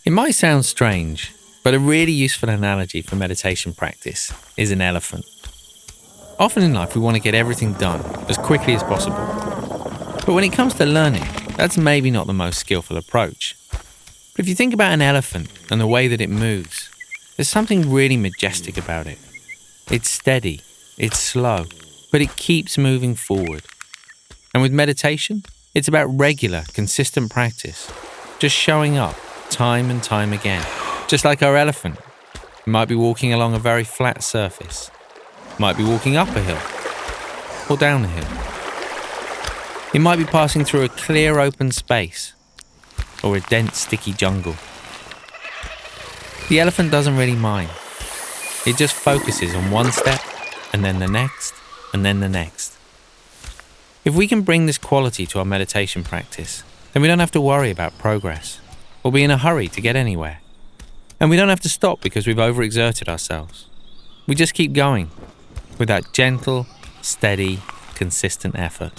It might sound strange, but a really useful analogy for meditation practice is an elephant. Often in life we want to get everything done as quickly as possible. But when it comes to learning, that's maybe not the most skillful approach. But if you think about an elephant and the way that it moves, there's something really majestic about it. It's steady, it's slow, but it keeps moving forward. And with meditation, it's about regular, consistent practice, just showing up time and time again. Just like our elephant, it might be walking along a very flat surface, might be walking up a hill or down a hill. It might be passing through a clear open space or a dense sticky jungle. The elephant doesn't really mind. It just focuses on one step and then the next and then the next. If we can bring this quality to our meditation practice, then we don't have to worry about progress or be in a hurry to get anywhere. And we don't have to stop because we've overexerted ourselves. We just keep going with that gentle, steady, consistent effort.